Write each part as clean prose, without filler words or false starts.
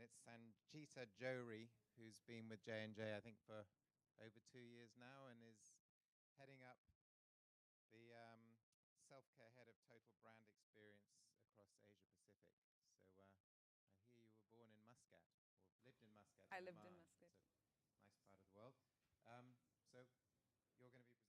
and it's Sanjita Johri, who's been with J&J, I think, for over 2 years now, and is heading up the self-care head of total brand experience across Asia Pacific. So I hear you were born in Muscat, or lived in Muscat. I lived in Muscat. It's a nice part of the world. So you're going to be presenting on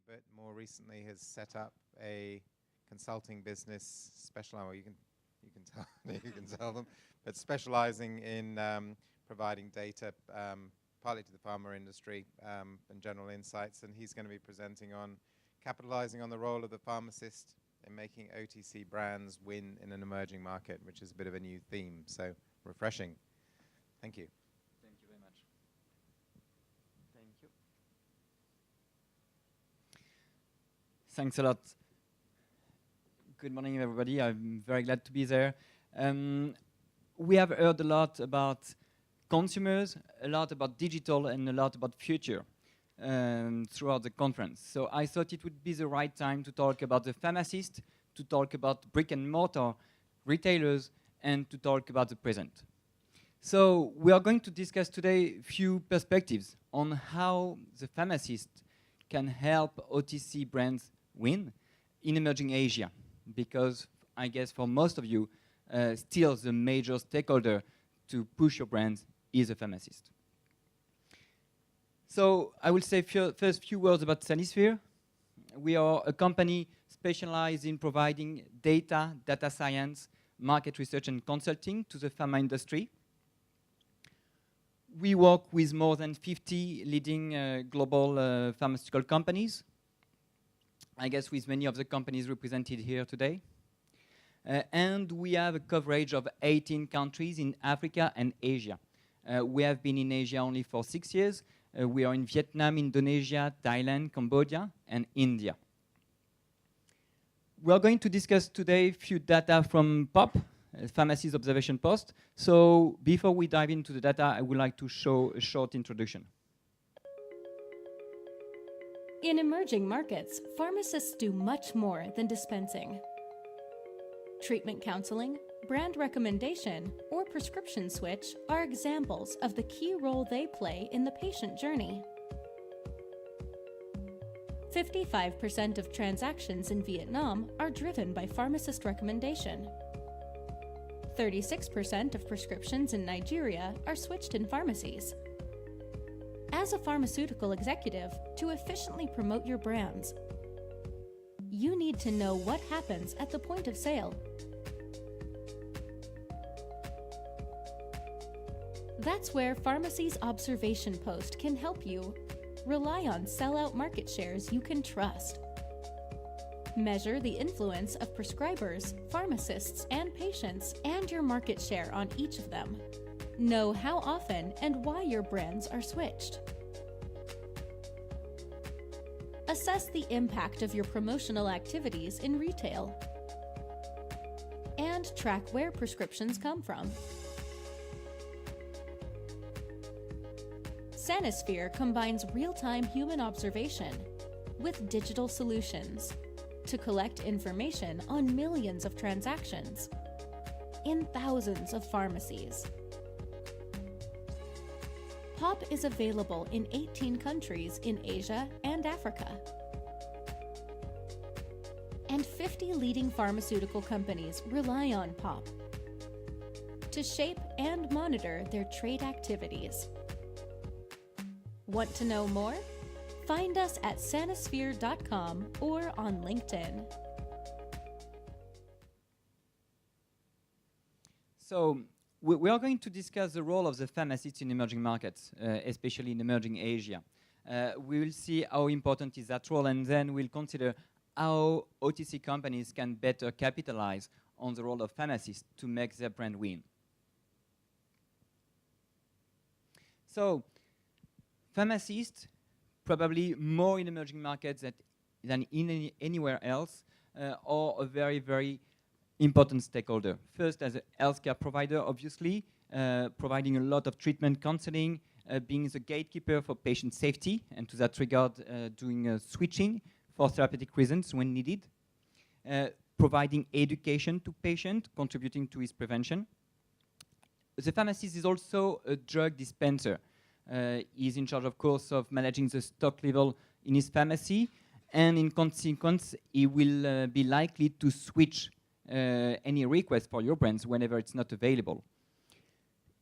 but more recently has set up a consulting business well, you can tell you can tell them, but specializing in providing data partly to the pharma industry and general insights, and he's going to be presenting on capitalizing on the role of the pharmacist in making OTC brands win in an emerging market, which is a bit of a new theme, so refreshing. Thank you. Thank you very much. Thank you. Thanks a lot. Good morning, everybody. I'm very glad to be there. We have heard a lot about consumers, a lot about digital, and a lot about future throughout the conference. So I thought it would be the right time to talk about the pharmacist, to talk about brick and mortar retailers, and to talk about the present. So we are going to discuss today a few perspectives on how the pharmacist can help OTC brands win in emerging Asia, because I guess for most of you, still the major stakeholder to push your brands is a pharmacist. So I will say first few words about Sanisphere. We are a company specialized in providing data science, market research and consulting to the pharma industry. We work with more than 50 leading global pharmaceutical companies, I guess with many of the companies represented here today. And we have a coverage of 18 countries in Africa and Asia. We have been in Asia only for 6 years. We are in Vietnam, Indonesia, Thailand, Cambodia, and India. We are going to discuss today a few data from POP, Pharmacy's Observation Post. So before we dive into the data, I would like to show a short introduction. In emerging markets, pharmacists do much more than dispensing. Treatment counseling, brand recommendation, or prescription switch are examples of the key role they play in the patient journey. 55% of transactions in Vietnam are driven by pharmacist recommendation. 36% of prescriptions in Nigeria are switched in pharmacies. As a pharmaceutical executive, to efficiently promote your brands, you need to know what happens at the point of sale. That's where Pharmacy's Observation Post can help you. Rely on sellout market shares you can trust. Measure the influence of prescribers, pharmacists, and patients, and your market share on each of them. Know how often and why your brands are switched. Assess the impact of your promotional activities in retail. And track where prescriptions come from. Sanisphere combines real-time human observation with digital solutions to collect information on millions of transactions in thousands of pharmacies. POP is available in 18 countries in Asia and Africa. And 50 leading pharmaceutical companies rely on POP to shape and monitor their trade activities. Want to know more? Find us at sanisphere.com or on LinkedIn. So we are going to discuss the role of the pharmacist in emerging markets, especially in emerging Asia. We will see how important is that role, and then we'll consider how OTC companies can better capitalize on the role of pharmacists to make their brand win. So, pharmacists, probably more in emerging markets than in anywhere else, are a very, very important stakeholder. First, as a healthcare provider, obviously, providing a lot of treatment counseling, being the gatekeeper for patient safety, and to that regard, doing switching for therapeutic reasons when needed, providing education to patient, contributing to his prevention. The pharmacist is also a drug dispenser. He's in charge, of course, of managing the stock level in his pharmacy, and in consequence, he will be likely to switch any request for your brands whenever it's not available.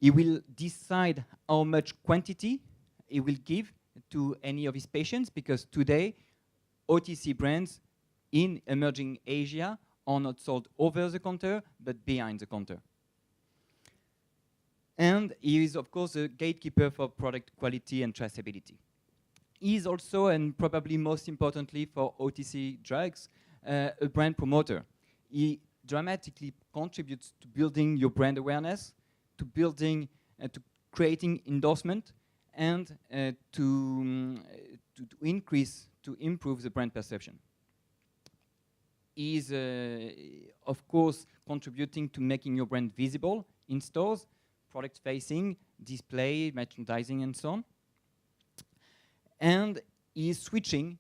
He will decide how much quantity he will give to any of his patients, because today, OTC brands in emerging Asia are not sold over the counter, but behind the counter. And he is, of course, a gatekeeper for product quality and traceability. He is also, and probably most importantly for OTC drugs, a brand promoter. He dramatically contributes to building your brand awareness, to building, to creating endorsement, and to increase, to improve the brand perception. He is, of course, contributing to making your brand visible in stores, product facing, display, merchandising, and so on. And he is switching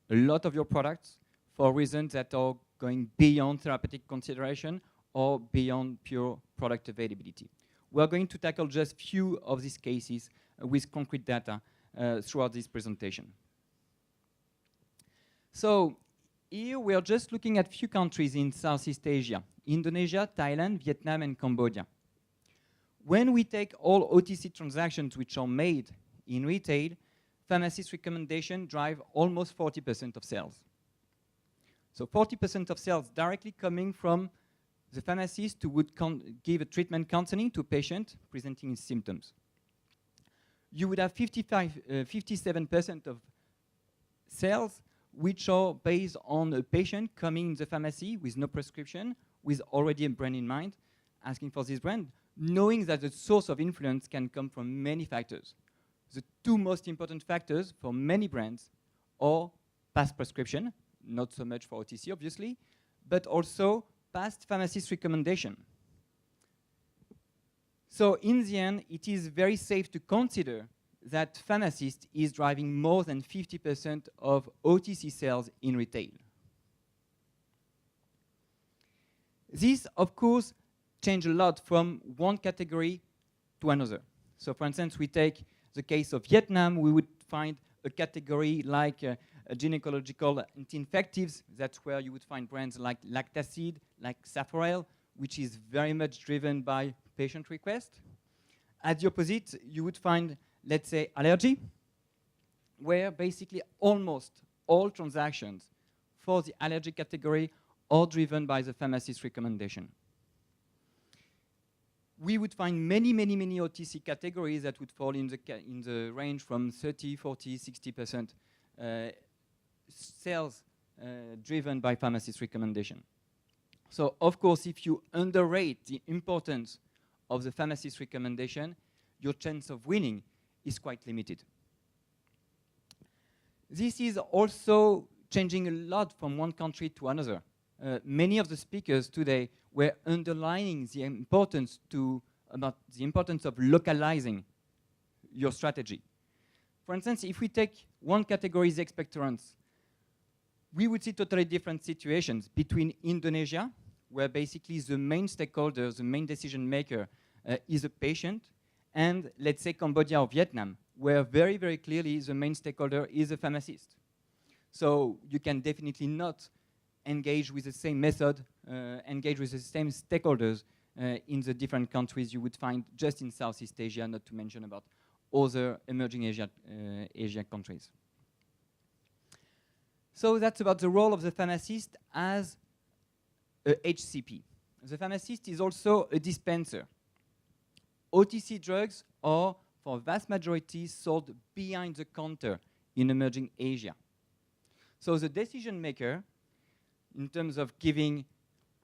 a lot of your products for reasons that are going beyond therapeutic consideration or beyond pure product availability. We are going to tackle just few of these cases with concrete data throughout this presentation. So here we are just looking at few countries in Southeast Asia: Indonesia, Thailand, Vietnam, and Cambodia. When we take all OTC transactions which are made in retail, pharmacist recommendation drive almost 40% of sales. So 40% of sales directly coming from the pharmacist who would give a treatment counseling to a patient presenting his symptoms. You would have 57% of sales which are based on a patient coming in the pharmacy with no prescription, with already a brand in mind, asking for this brand, knowing that the source of influence can come from many factors. The two most important factors for many brands are past prescription, not so much for OTC obviously, but also past pharmacist recommendation. So in the end, it is very safe to consider that pharmacist is driving more than 50% of OTC sales in retail. This, of course, change a lot from one category to another. So for instance, we take the case of Vietnam, we would find a category like gynecological anti-infectives. That's where you would find brands like Lactacid, like Saforel, which is very much driven by patient request. At the opposite, you would find, let's say, allergy, where basically almost all transactions for the allergy category are driven by the pharmacist recommendation. We would find many OTC categories that would fall in the range from 30, 40, 60% sales driven by pharmacist recommendation. So, of course, if you underrate the importance of the pharmacist recommendation, your chance of winning is quite limited. This is also changing a lot from one country to another. Many of the speakers today were underlining the importance of localizing your strategy. For instance, if we take one category, the expectorants, we would see totally different situations between Indonesia, where basically the main stakeholder, the main decision maker is a patient, and let's say Cambodia or Vietnam, where very, very clearly the main stakeholder is a pharmacist. So you can definitely not engage with the same method, engage with the same stakeholders in the different countries you would find just in Southeast Asia, not to mention about other emerging Asian countries. So that's about the role of the pharmacist as a HCP. The pharmacist is also a dispenser. OTC drugs are, for vast majority, sold behind the counter in emerging Asia. So the decision maker, in terms of giving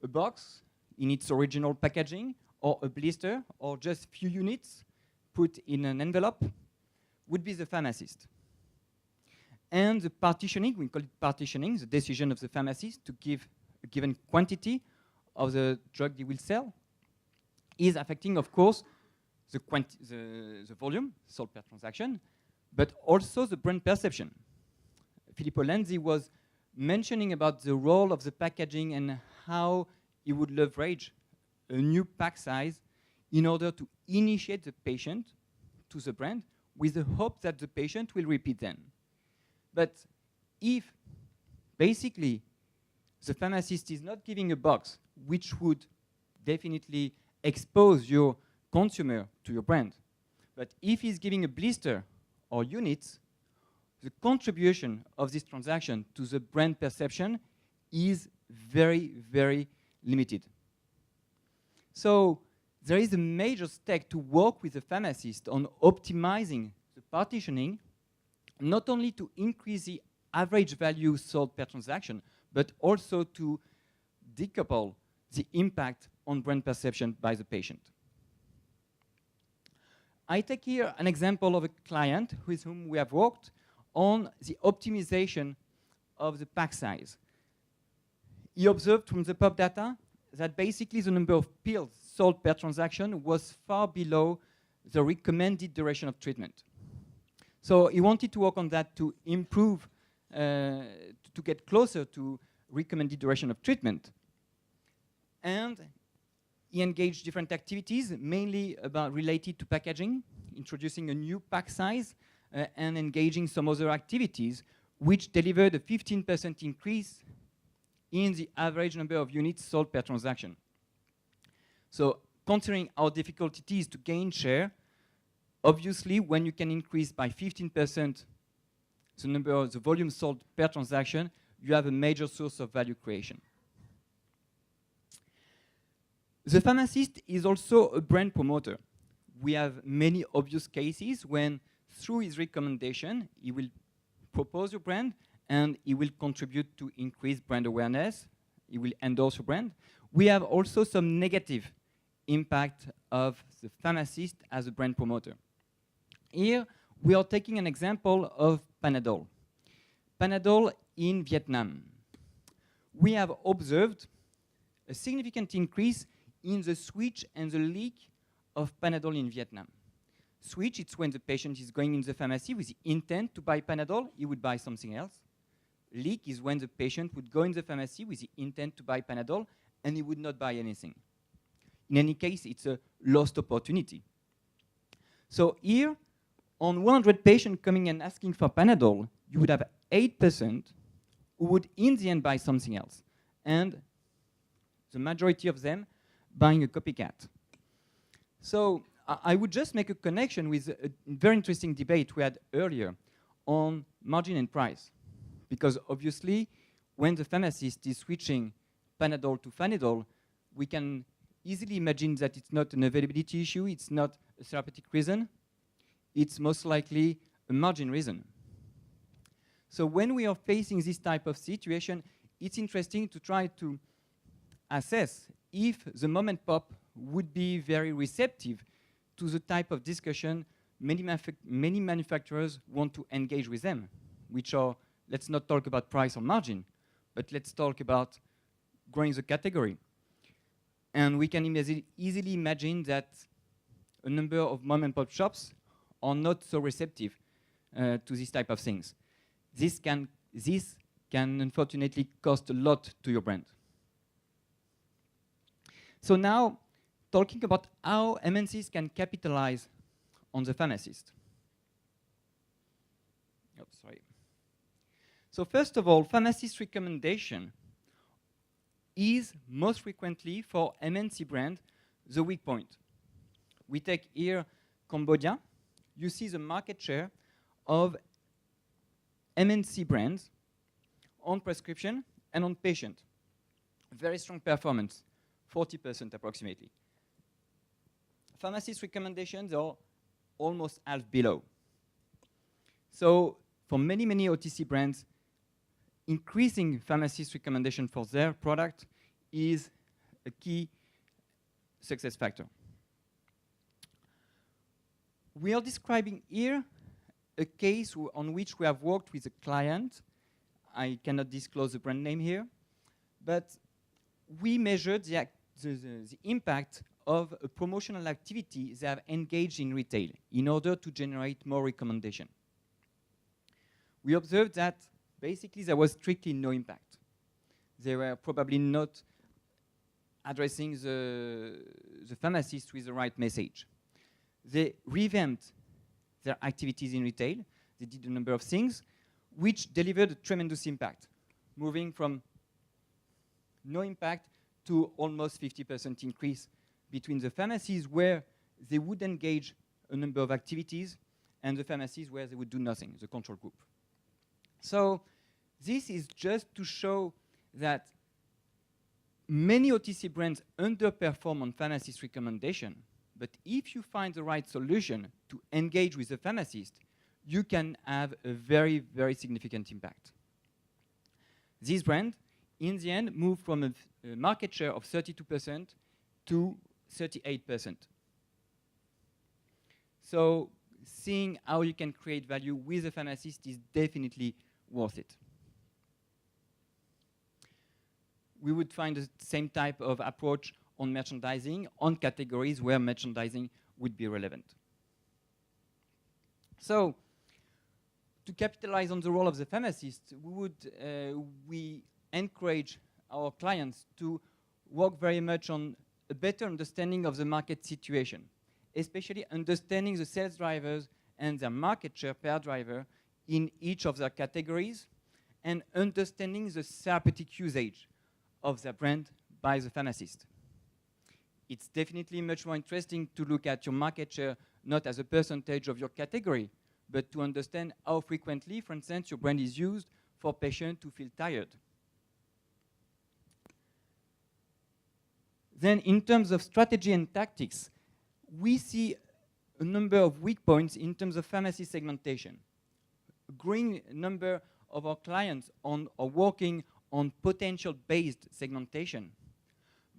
a box in its original packaging, or a blister, or just few units put in an envelope, would be the pharmacist. And the partitioning, we call it partitioning, the decision of the pharmacist to give a given quantity of the drug he will sell, is affecting, of course, the volume sold per transaction, but also the brand perception. Filippo Lenzi was mentioning about the role of the packaging and how he would leverage a new pack size in order to initiate the patient to the brand with the hope that the patient will repeat them. But if basically the pharmacist is not giving a box which would definitely expose your consumer to your brand, but if he's giving a blister or units, the contribution of this transaction to the brand perception is very, very limited. So there is a major stake to work with the pharmacist on optimizing the partitioning, not only to increase the average value sold per transaction, but also to decouple the impact on brand perception by the patient. I take here an example of a client with whom we have worked on the optimization of the pack size. He observed from the pub data that basically the number of pills sold per transaction was far below the recommended duration of treatment. So he wanted to work on that to improve, to get closer to recommended duration of treatment. And he engaged different activities, mainly related to packaging, introducing a new pack size, and engaging some other activities, which delivered a 15% increase in the average number of units sold per transaction. So considering how difficult it is to gain share, obviously when you can increase by 15% the number of the volume sold per transaction, you have a major source of value creation. The pharmacist is also a brand promoter. We have many obvious cases when, through his recommendation, he will propose your brand and he will contribute to increase brand awareness. He will endorse your brand. We have also some negative impact of the pharmacist as a brand promoter. Here, we are taking an example of Panadol. Panadol in Vietnam. We have observed a significant increase in the switch and the leak of Panadol in Vietnam. Switch, it's when the patient is going in the pharmacy with the intent to buy Panadol, he would buy something else. Leak is when the patient would go in the pharmacy with the intent to buy Panadol and he would not buy anything. In any case, it's a lost opportunity. So here, on 100 patients coming and asking for Panadol, you would have 8% who would in the end buy something else. And the majority of them buying a copycat. So I would just make a connection with a very interesting debate we had earlier on margin and price. Because obviously, when the pharmacist is switching Panadol to Phanidol, we can easily imagine that it's not an availability issue, it's not a therapeutic reason, it's most likely a margin reason. So when we are facing this type of situation, it's interesting to try to assess if the mom and pop would be very receptive to the type of discussion many manufacturers want to engage with them, which are, let's not talk about price or margin, but let's talk about growing the category. And we can easily imagine that a number of mom and pop shops are not so receptive to this type of things. This can unfortunately cost a lot to your brand. So now, talking about how MNCs can capitalize on the pharmacist. Oh, sorry. So first of all, pharmacist recommendation is most frequently for MNC brand the weak point. We take here Cambodia. You see the market share of MNC brands on prescription and on patient. Very strong performance, 40% approximately. Pharmacist recommendations are almost half below. So for many, many OTC brands, increasing pharmacist recommendation for their product is a key success factor. We are describing here a case on which we have worked with a client. I cannot disclose the brand name here, but we measured the impact of a promotional activity they have engaged in retail in order to generate more recommendation. We observed that basically there was strictly no impact. They were probably not addressing the pharmacist with the right message. They revamped their activities in retail. They did a number of things which delivered a tremendous impact, moving from no impact to almost 50% increase between the pharmacies where they would engage a number of activities and the pharmacies where they would do nothing, the control group. So this is just to show that many OTC brands underperform on pharmacist recommendation, but if you find the right solution to engage with the pharmacist, you can have a very, very significant impact. This brand, in the end, moved from a market share of 32% to 38%. So seeing how you can create value with a pharmacist is definitely worth it. We would find the same type of approach on merchandising, on categories where merchandising would be relevant. So, to capitalize on the role of the pharmacist, we encourage our clients to work very much on a better understanding of the market situation, especially understanding the sales drivers and their market share per driver in each of their categories, and understanding the therapeutic usage of their brand by the pharmacist. It's definitely much more interesting to look at your market share not as a percentage of your category, but to understand how frequently, for instance, your brand is used for patients who feel tired. Then in terms of strategy and tactics, we see a number of weak points in terms of pharmacy segmentation. A growing number of our clients are working on potential-based segmentation,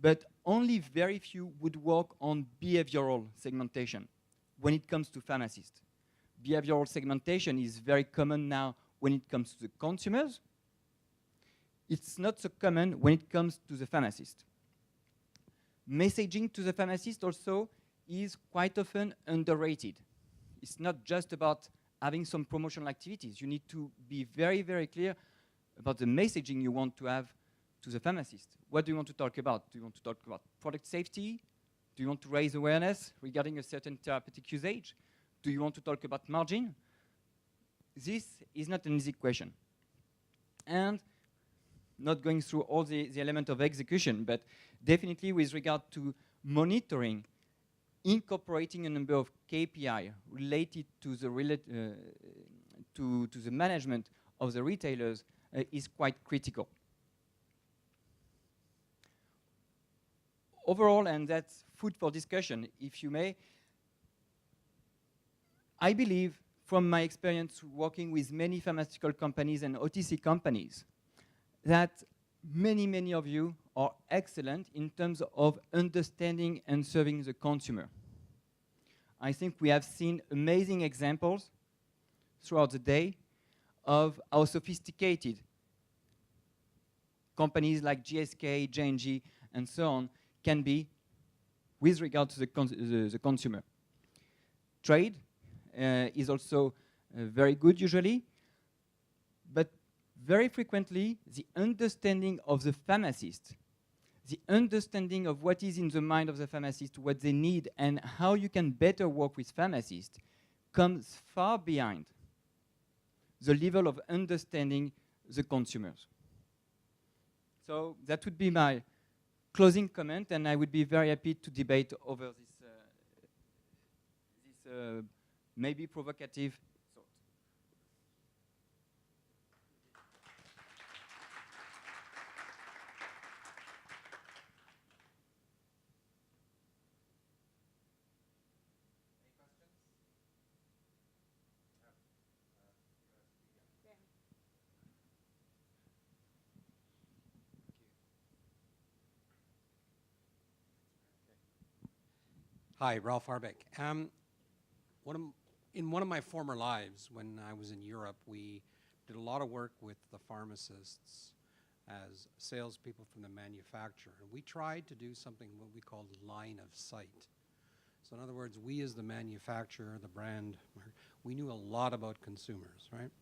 but only very few would work on behavioral segmentation when it comes to pharmacists. Behavioral segmentation is very common now when it comes to the consumers. It's not so common when it comes to the pharmacist. Messaging to the pharmacist also is quite often underrated. It's not just about having some promotional activities. You need to be very, very clear about the messaging you want to have to the pharmacist. What do you want to talk about? Do you want to talk about product safety? Do you want to raise awareness regarding a certain therapeutic usage? Do you want to talk about margin? This is not an easy question. And not going through all the elements of execution, but definitely with regard to monitoring, incorporating a number of KPI related to the management of the retailers is quite critical. Overall, and that's food for discussion, if you may, I believe, from my experience working with many pharmaceutical companies and OTC companies, that many of you are excellent in terms of understanding and serving the consumer. I think we have seen amazing examples throughout the day of how sophisticated companies like GSK, J&G, and so on can be with regard to the consumer. Trade is also very good usually, but very frequently the understanding of the pharmacist, the understanding of what is in the mind of the pharmacist, what they need, and how you can better work with pharmacists comes far behind the level of understanding the consumers. So that would be my closing comment, and I would be very happy to debate over this maybe provocative thought. Hi, Ralph Harbeck. In one of my former lives, when I was in Europe, we did a lot of work with the pharmacists as salespeople from the manufacturer. We tried to do something what we called line of sight. So in other words, we as the manufacturer, the brand, we knew a lot about consumers, right?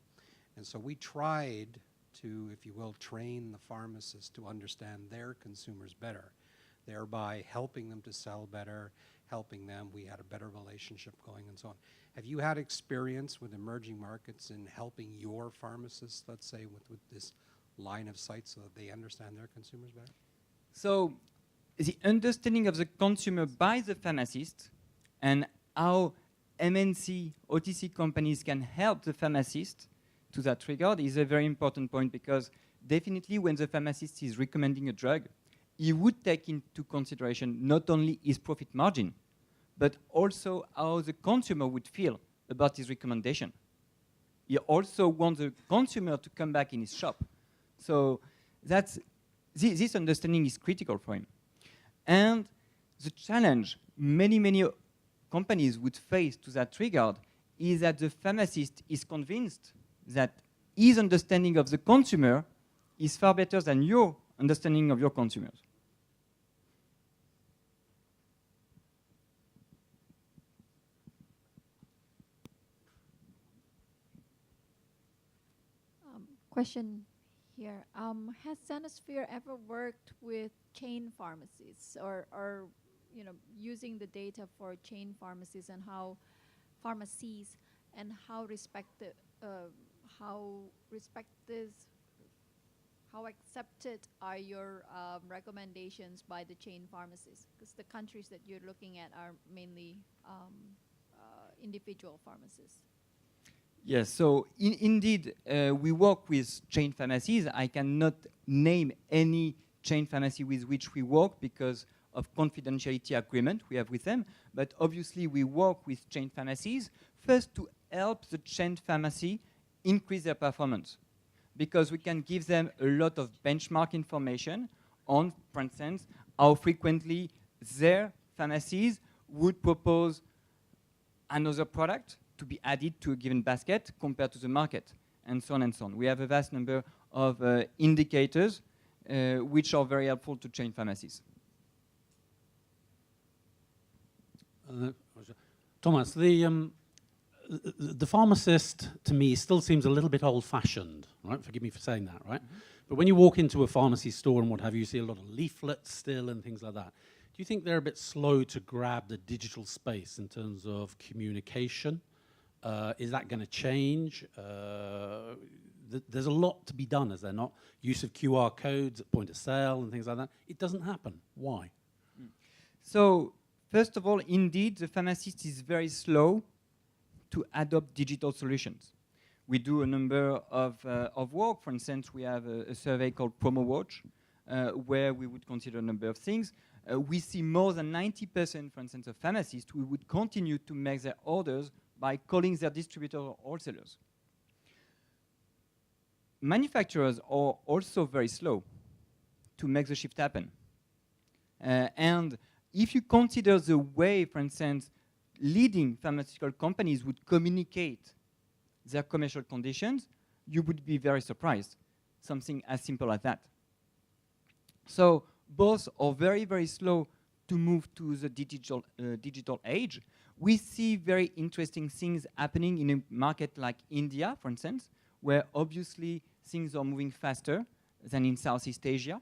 And so we tried to, if you will, train the pharmacists to understand their consumers better, thereby helping them to sell better, helping them. We had a better relationship going and so on. Have you had experience with emerging markets in helping your pharmacists, let's say, with this line of sight so that they understand their consumers better? So the understanding of the consumer by the pharmacist and how MNC, OTC companies can help the pharmacist to that regard is a very important point, because definitely when the pharmacist is recommending a drug, he would take into consideration not only his profit margin, but also how the consumer would feel about his recommendation. He also wants the consumer to come back in his shop. So this understanding is critical for him. And the challenge many companies would face to that regard is that the pharmacist is convinced that his understanding of the consumer is far better than your understanding of your consumers. Question here. Has Sanisphere ever worked with chain pharmacies, or using the data for chain pharmacies and how pharmacies and how accepted are your recommendations by the chain pharmacies? Because the countries that you're looking at are mainly individual pharmacies. Yes, so indeed, we work with chain pharmacies. I cannot name any chain pharmacy with which we work because of confidentiality agreement we have with them. But obviously, we work with chain pharmacies first to help the chain pharmacy increase their performance, because we can give them a lot of benchmark information on, for instance, how frequently their pharmacies would propose another product to be added to a given basket compared to the market, and so on and so on. We have a vast number of indicators which are very helpful to chain pharmacies. Thomas, the pharmacist to me still seems a little bit old-fashioned, right? Forgive me for saying that, right? But when you walk into a pharmacy store and what have you, you see a lot of leaflets still and things like that. Do you think they're a bit slow to grab the digital space in terms of communication? Is that going to change? There's a lot to be done, is there not? Use of QR codes at point of sale and things like that. It doesn't happen. Why? So, first of all, indeed, the pharmacist is very slow to adopt digital solutions. We do a number of work. For instance, we have a survey called Promo Watch, where we would consider a number of things. We see more than 90%, for instance, of pharmacists who would continue to make their orders by calling their distributors or wholesalers. Manufacturers are also very slow to make the shift happen. And if you consider the way, for instance, leading pharmaceutical companies would communicate their commercial conditions, you would be very surprised. Something as simple as that. So both are very slow to move to the digital age. We see very interesting things happening in a market like India, for instance, where obviously things are moving faster than in Southeast Asia.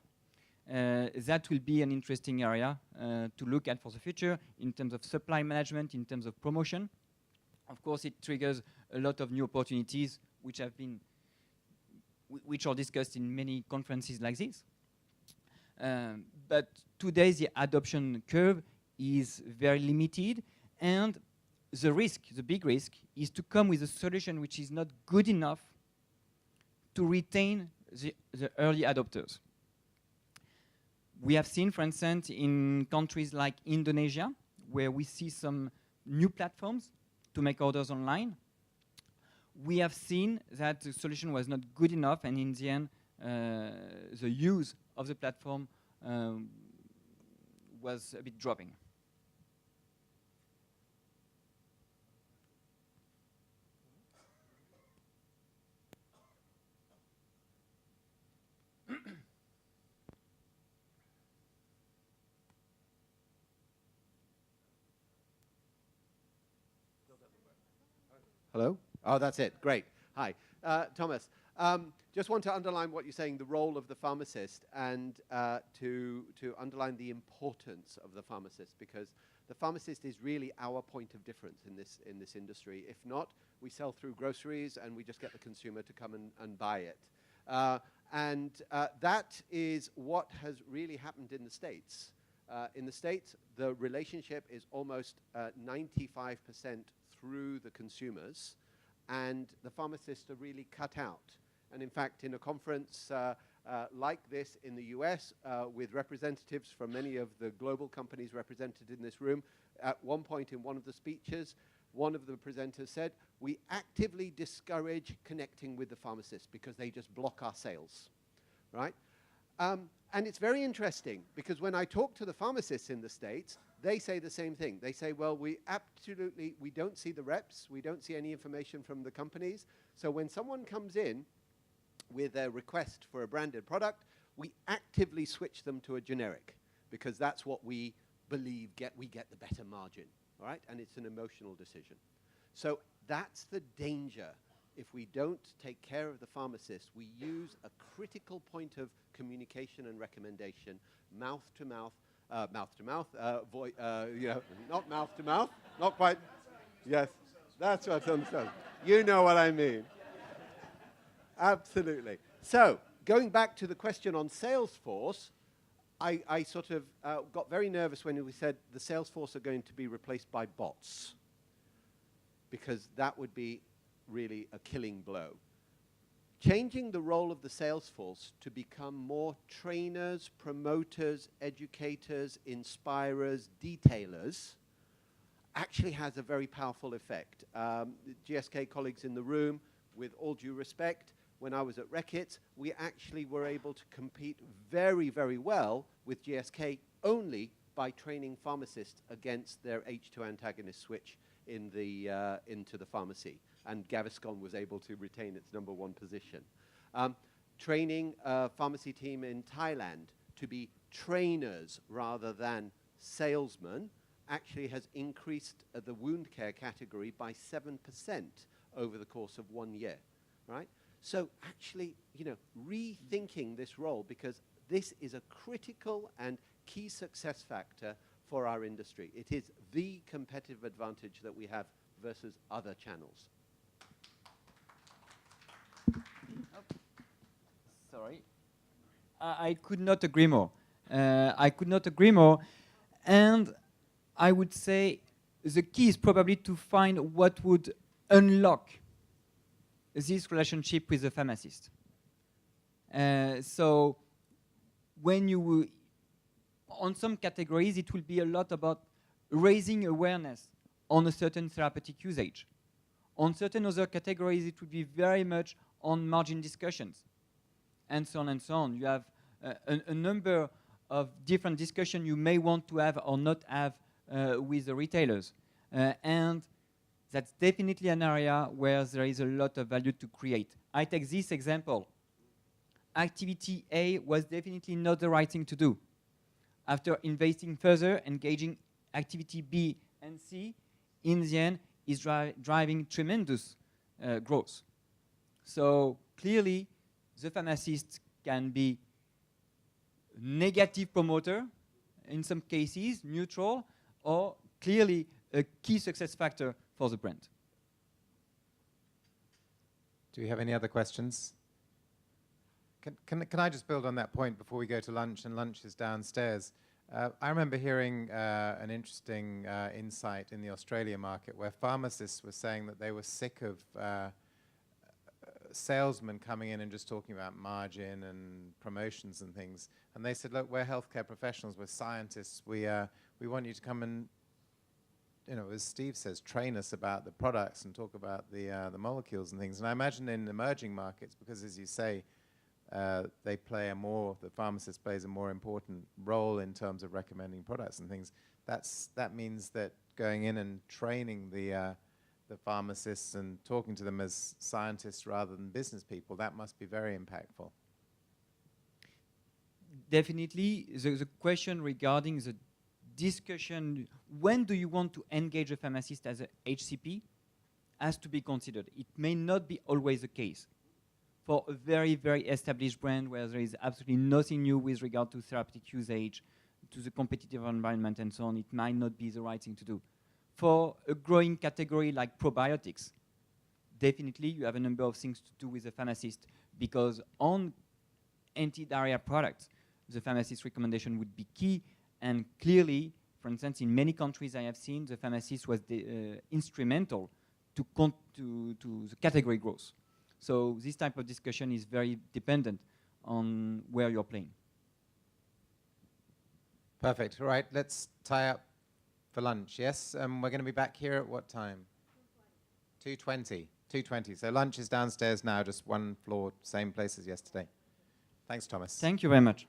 That will be an interesting area to look at for the future in terms of supply management, in terms of promotion. Of course, it triggers a lot of new opportunities which are discussed in many conferences like this. But today, the adoption curve is very limited, and the big risk, is to come with a solution which is not good enough to retain the early adopters. We have seen, for instance, in countries like Indonesia, where we see some new platforms to make orders online. We have seen that the solution was not good enough, and in the end, the use of the platform was a bit dropping. Hello? Oh, that's it. Great. Hi. Thomas, just want to underline what you're saying, the role of the pharmacist, and to underline the importance of the pharmacist, because the pharmacist is really our point of difference in this industry. If not, we sell through groceries and we just get the consumer to come and buy it. And that is what has really happened in the States. In the States, the relationship is almost 95% through the consumers, and the pharmacists are really cut out. And in fact, in a conference like this in the US, with representatives from many of the global companies represented in this room, at one point in one of the speeches, one of the presenters said, "We actively discourage connecting with the pharmacists because they just block our sales," right? And it's very interesting because when I talk to the pharmacists in the States, they say the same thing. They say, well, we don't see the reps, we don't see any information from the companies. So when someone comes in with a request for a branded product, we actively switch them to a generic because that's what we believe we get the better margin, all right? And it's an emotional decision. So that's the danger. If we don't take care of the pharmacist, we use a critical point of communication and recommendation, mouth to mouth, not mouth to mouth, not quite. Yes, that's what I'm saying. You know what I mean. Absolutely. So, going back to the question on Salesforce, I sort of got very nervous when we said the Salesforce are going to be replaced by bots, because that would be really a killing blow. Changing the role of the sales force to become more trainers, promoters, educators, inspirers, detailers actually has a very powerful effect. GSK colleagues in the room, with all due respect, when I was at Reckitt, we actually were able to compete very, very well with GSK only by training pharmacists against their H2 antagonist switch in the, into the pharmacy. And Gaviscon was able to retain its #1 position. Training a pharmacy team in Thailand to be trainers rather than salesmen actually has increased the wound care category by 7% over the course of 1 year, right? So actually, you know, rethinking this role, because this is a critical and key success factor for our industry. It is the competitive advantage that we have versus other channels. Sorry. I could not agree more. I could not agree more. And I would say the key is probably to find what would unlock this relationship with the pharmacist. So when you, on some categories, it will be a lot about raising awareness on a certain therapeutic usage. On certain other categories, it would be very much on margin discussions, and so on and so on. You have a number of different discussions you may want to have or not have with the retailers. And that's definitely an area where there is a lot of value to create. I take this example. Activity A was definitely not the right thing to do. After investing further, engaging activity B and C, in the end, is driving tremendous growth. So clearly, the pharmacist can be negative promoter, in some cases, neutral, or clearly a key success factor for the brand. Do we have any other questions? Can I just build on that point before we go to lunch, and lunch is downstairs? I remember hearing an interesting insight in the Australia market where pharmacists were saying that they were sick of salesmen coming in and just talking about margin and promotions and things. And they said, look, we're healthcare professionals, we're scientists, we want you to come and, you know, as Steve says, train us about the products and talk about the molecules and things. And I imagine in emerging markets, because as you say, they play the pharmacist plays a more important role in terms of recommending products and things. That means that going in and training the pharmacists and talking to them as scientists rather than business people, that must be very impactful. Definitely, the question regarding the discussion, when do you want to engage a pharmacist as a HCP, has to be considered. It may not be always the case. For a very, very established brand where there is absolutely nothing new with regard to therapeutic usage, to the competitive environment and so on, it might not be the right thing to do. For a growing category like probiotics, definitely you have a number of things to do with the pharmacist, because on anti-diarrhea products, the pharmacist's recommendation would be key. And clearly, for instance, in many countries I have seen, the pharmacist was instrumental to the category growth. So this type of discussion is very dependent on where you're playing. Perfect. All right, let's tie up for lunch. Yes, we're going to be back here at what time? 2:20. 2:20. So lunch is downstairs now, just one floor, same place as yesterday. Thanks, Thomas. Thank you very much.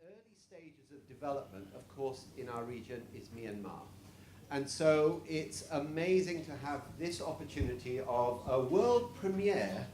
early stages of development, of course, in our region is Myanmar. And so it's amazing to have this opportunity of a world premiere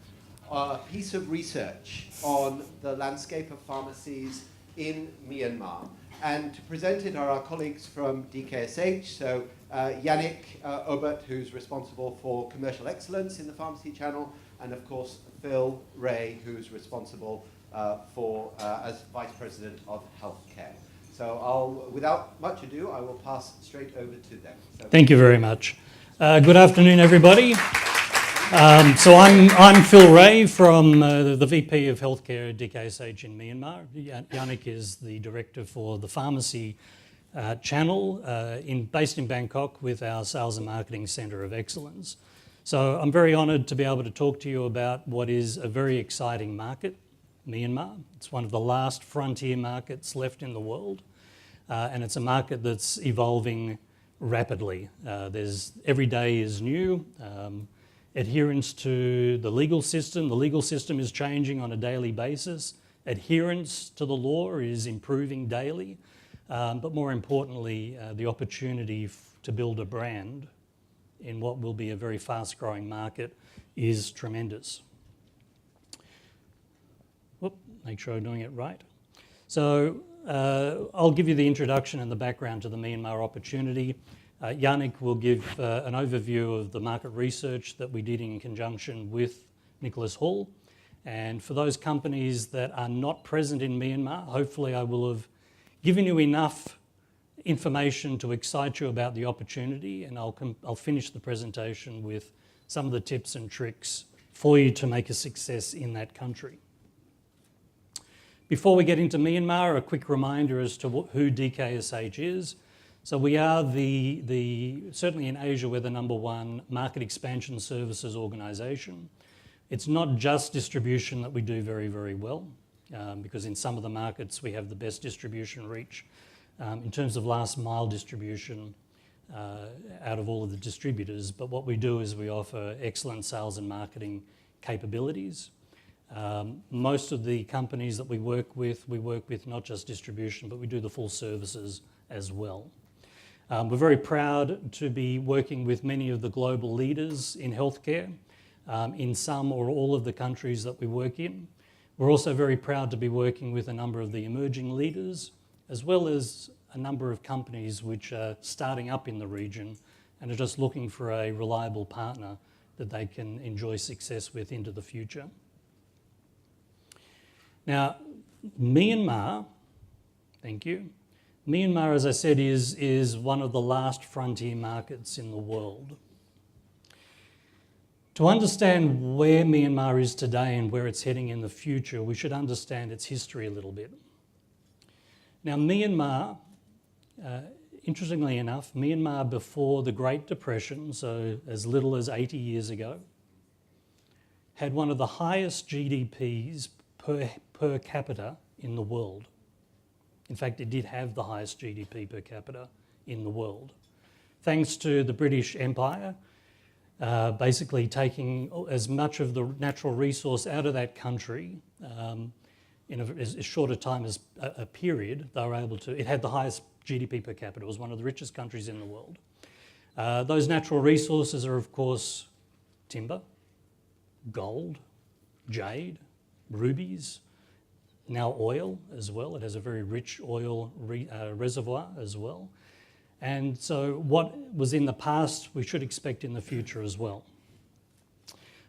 piece of research on the landscape of pharmacies in Myanmar. And to present it are our colleagues from DKSH, so Yannick Obert, who's responsible for commercial excellence in the pharmacy channel, and of course Phil Ray, who's responsible as Vice President of Healthcare. So without much ado, I will pass straight over to them. So thank you very much. Good afternoon, everybody. So I'm Phil Ray from the VP of Healthcare at DKSH in Myanmar. Yannick is the Director for the Pharmacy channel based in Bangkok with our Sales and Marketing Centre of Excellence. So I'm very honoured to be able to talk to you about what is a very exciting market, Myanmar. It's one of the last frontier markets left in the world, and it's a market that's evolving rapidly. Every day is new. Adherence to the legal system is changing on a daily basis. Adherence to the law is improving daily, but more importantly, the opportunity to build a brand in what will be a very fast-growing market is tremendous. Make sure I'm doing it right. So I'll give you the introduction and the background to the Myanmar opportunity. Yannick will give an overview of the market research that we did in conjunction with Nicholas Hall. And for those companies that are not present in Myanmar, hopefully I will have given you enough information to excite you about the opportunity, and I'll finish the presentation with some of the tips and tricks for you to make a success in that country. Before we get into Myanmar, a quick reminder as to who DKSH is. So we are certainly in Asia, we're the #1 market expansion services organisation. It's not just distribution that we do very, very well, because in some of the markets we have the best distribution reach in terms of last mile distribution out of all of the distributors. But what we do is we offer excellent sales and marketing capabilities. Most of the companies that we work with not just distribution, but we do the full services as well. We're very proud to be working with many of the global leaders in healthcare in some or all of the countries that we work in. We're also very proud to be working with a number of the emerging leaders, as well as a number of companies which are starting up in the region and are just looking for a reliable partner that they can enjoy success with into the future. Now, Myanmar, thank you. Myanmar, as I said, is one of the last frontier markets in the world. To understand where Myanmar is today and where it's heading in the future, we should understand its history a little bit. Now, Myanmar, interestingly enough, Myanmar before the Great Depression, so as little as 80 years ago, had one of the highest GDPs per capita in the world. In fact, it did have the highest GDP per capita in the world. Thanks to the British Empire, basically taking as much of the natural resource out of that country in as short a time as a period, they were able to, it had the highest GDP per capita. It was one of the richest countries in the world. Those natural resources are, of course, timber, gold, jade, rubies, now oil as well. It has a very rich oil reservoir as well. And so what was in the past, we should expect in the future as well.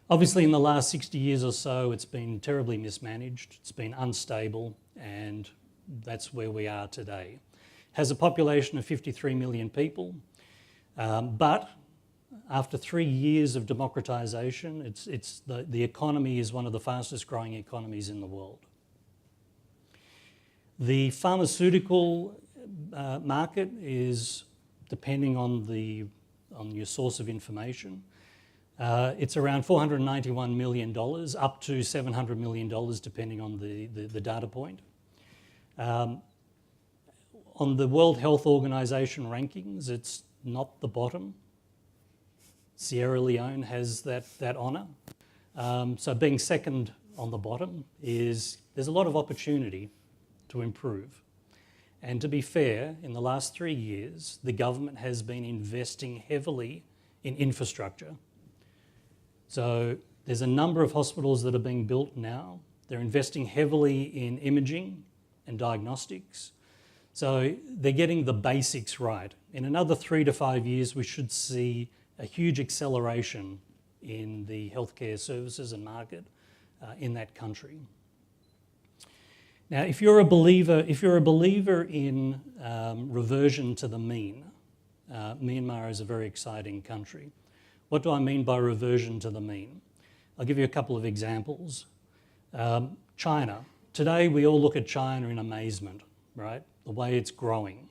Obviously, in the last 60 years or so, it's been terribly mismanaged. It's been unstable, and that's where we are today. It has a population of 53 million people, but after 3 years of democratisation, the economy is one of the fastest growing economies in the world. The pharmaceutical market is, depending on your source of information, it's around $491 million, up to $700 million, depending on the data point. On the World Health Organization rankings, it's not the bottom. Sierra Leone has that honour. So being second on the bottom there's a lot of opportunity to improve And to be fair, in the last 3 years, the government has been investing heavily in infrastructure. So there's a number of hospitals that are being built now. They're investing heavily in imaging and diagnostics. So they're getting the basics right. In another 3 to 5 years, we should see a huge acceleration in the healthcare services and market in that country. Now, if you're a believer in reversion to the mean, Myanmar is a very exciting country. What do I mean by reversion to the mean? I'll give you a couple of examples. China. Today, we all look at China in amazement, right? The way it's growing.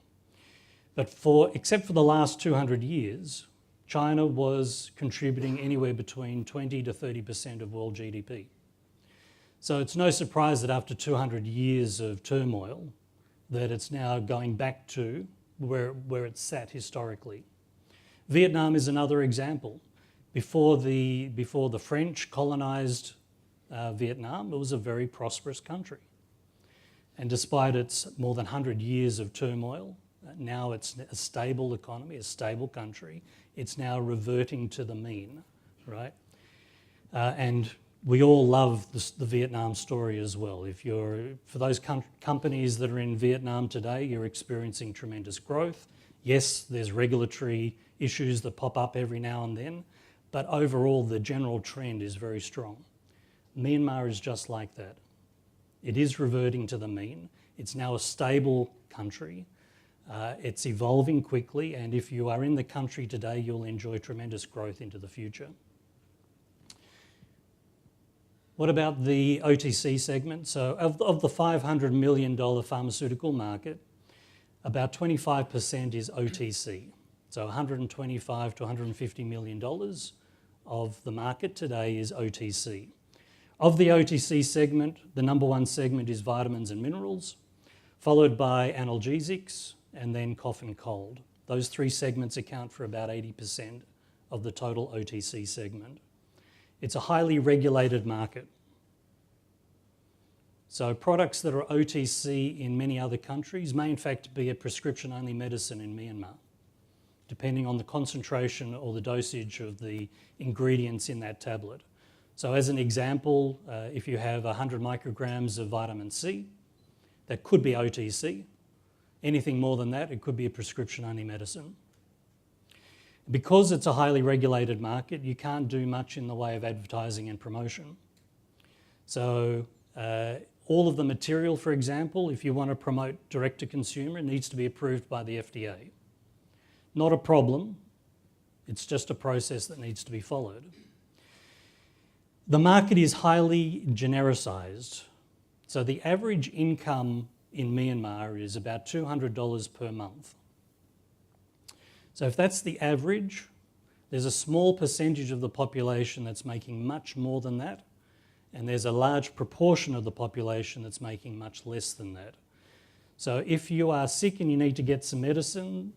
But except for the last 200 years, China was contributing anywhere between 20 to 30% of world GDP. So it's no surprise that after 200 years of turmoil, that it's now going back to where it's sat historically. Vietnam is another example. Before the French colonised Vietnam, it was a very prosperous country. And despite its more than 100 years of turmoil, now it's a stable economy, a stable country. It's now reverting to the mean, right? And we all love the Vietnam story as well. For those companies that are in Vietnam today, you're experiencing tremendous growth. Yes, there's regulatory issues that pop up every now and then, but overall the general trend is very strong. Myanmar is just like that. It is reverting to the mean. It's now a stable country. It's evolving quickly, and if you are in the country today, you'll enjoy tremendous growth into the future. What about the OTC segment? So of the $500 million pharmaceutical market, about 25% is OTC. So $125 to $150 million of the market today is OTC. Of the OTC segment, the number one segment is vitamins and minerals, followed by analgesics, and then cough and cold. Those three segments account for about 80% of the total OTC segment. It's a highly regulated market. So products that are OTC in many other countries may in fact be a prescription-only medicine in Myanmar, depending on the concentration or the dosage of the ingredients in that tablet. So as an example, if you have 100 micrograms of vitamin C, that could be OTC. Anything more than that, it could be a prescription-only medicine. Because it's a highly regulated market, you can't do much in the way of advertising and promotion. So all of the material, for example, if you want to promote direct-to-consumer, it needs to be approved by the FDA. Not a problem, it's just a process that needs to be followed. The market is highly genericized. So the average income in Myanmar is about $200 per month. So if that's the average, there's a small percentage of the population that's making much more than that, and there's a large proportion of the population that's making much less than that. So if you are sick and you need to get some medicine,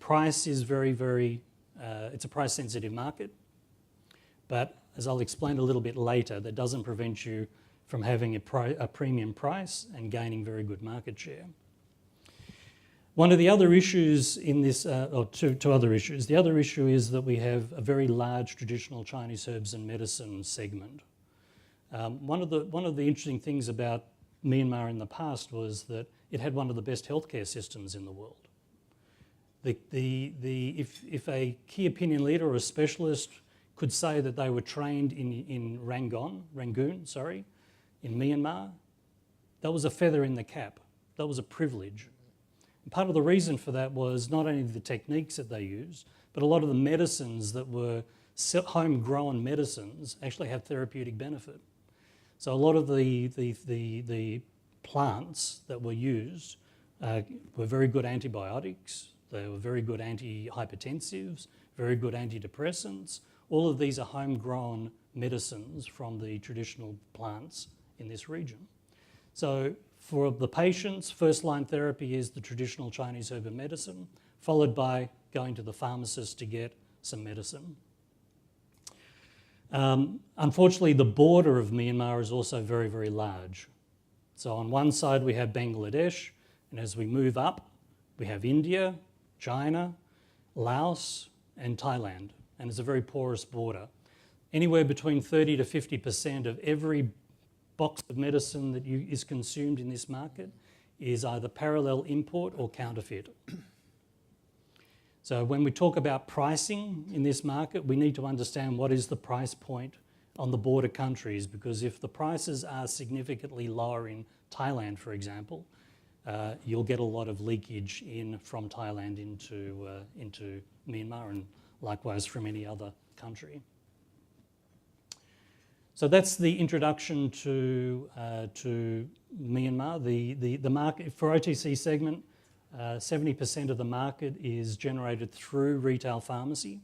price is it's a price-sensitive market. But as I'll explain a little bit later, that doesn't prevent you from having a premium price and gaining very good market share. One of the other issues in this, or two other issues. The other issue is that we have a very large traditional Chinese herbs and medicine segment. One of the interesting things about Myanmar in the past was that it had one of the best healthcare systems in the world. If a key opinion leader or a specialist could say that they were trained in Rangoon, in Myanmar, that was a feather in the cap. That was a privilege. And part of the reason for that was not only the techniques that they used, but a lot of the medicines that were homegrown medicines actually have therapeutic benefit. So a lot of the plants that were used were very good antibiotics, they were very good antihypertensives, very good antidepressants. All of these are homegrown medicines from the traditional plants in this region. So for the patients, first-line therapy is the traditional Chinese herb and medicine, followed by going to the pharmacist to get some medicine. Unfortunately, the border of Myanmar is also very, very large. So on one side we have Bangladesh, And as we move up, we have India, China, Laos, and Thailand. And it's a very porous border. Anywhere between 30 to 50% of every box of medicine that is consumed in this market is either parallel import or counterfeit. So when we talk about pricing in this market, we need to understand what is the price point on the border countries, because if the prices are significantly lower in Thailand, for example, you'll get a lot of leakage in from Thailand into Myanmar, and likewise from any other country. So that's the introduction to Myanmar. The market for OTC segment, 70% of the market is generated through retail pharmacy.